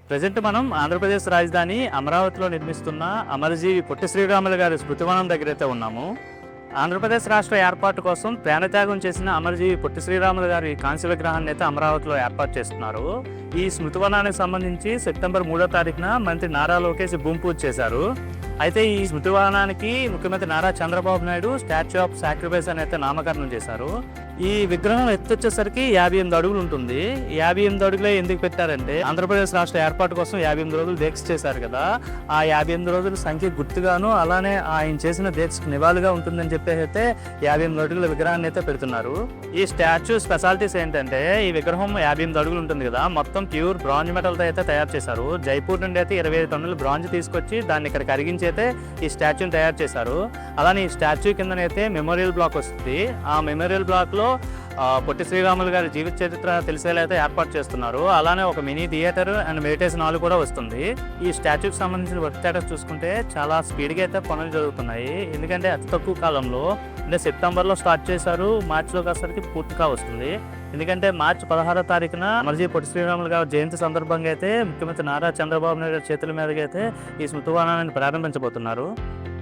Present మనం ఆంధ్రప్రదేశ్ రాజధాని అమరావతిలో నిర్మిస్తున్న అమరజీవి పొట్టి శ్రీరాములు గారి స్మృతివనం దగ్గర అయితే ఉన్నాము. ఆంధ్రప్రదేశ్ రాష్ట్ర ఏర్పాటు కోసం ప్రాణత్యాగం చేసిన అమరజీవి పొట్టి శ్రీరాములు గారి కాంస్య విగ్రహాన్ని అయితే అమరావతిలో ఏర్పాటు చేస్తున్నారు. ఈ స్మృతివనానికి సంబంధించి సెప్టెంబర్ 3వ తారీఖున మంత్రి నారా లోకేష్ భూమి పూజ చేశారు. అయితే ఈ స్మృతివనానికి ముఖ్యమంత్రి Nara Chandrababu Naidu statue of sacrifice అని అయితే నామకరణం చేశారు. ఈ విగ్రహం ఎత్తు వచ్చేసరికి 58 అడుగులు ఉంటుంది. 58 అడుగులే ఎందుకు పెట్టారంటే ఆంధ్రప్రదేశ్ రాష్ట్ర ఏర్పాటు కోసం 58 రోజులు దీక్ష చేశారు కదా, ఆ 58 రోజుల సంఖ్య గుర్తుగాను అలానే ఆయన చేసిన దీక్షకు నివాళిగా ఉంటుందని చెప్పేసి అయితే 58 అడుగుల విగ్రహాన్ని అయితే పెడుతున్నారు. ఈ స్టాచ్యూ స్పెషాలిటీస్ ఏంటంటే ఈ విగ్రహం 58 అడుగులు ఉంటుంది కదా, మొత్తం ప్యూర్ బ్రాంజ్ మెటల్తో అయితే తయారు చేశారు. జైపూర్ నుండి అయితే 25 టన్నుల బ్రాంజ్ తీసుకొచ్చి దాన్ని ఇక్కడ కరిగించి అయితే ఈ స్టాచ్యూని తయారు చేశారు. అలానే ఈ స్టాచ్యూ కిందనైతే మెమోరియల్ బ్లాక్ వస్తుంది. ఆ మెమోరియల్ బ్లాక్లో పొట్టి శ్రీరాములు గారి జీవిత చరిత్ర తెలిసేలా అయితే ఏర్పాటు చేస్తున్నారు. అలానే ఒక mini theatre and meditation hall కూడా వస్తుంది. ఈ స్టాచ్యూకి సంబంధించిన వర్క్ స్టేటస్ చూసుకుంటే చాలా స్పీడ్గా అయితే పనులు జరుగుతున్నాయి. ఎందుకంటే అతి తక్కువ కాలంలో అంటే సెప్టెంబర్లో స్టార్ట్ చేశారు, మార్చిలోకి వచ్చేసరికి పూర్తిగా వస్తుంది. ఎందుకంటే మార్చి 16వ తారీఖున అమరజీవి పొట్టి శ్రీరాములు గారి జయంతి సందర్భంగా అయితే ముఖ్యమంత్రి నారా చంద్రబాబు నాయుడు చేతుల మీదుగా అయితే ఈ స్మృతివనాన్ని ప్రారంభించబోతున్నారు.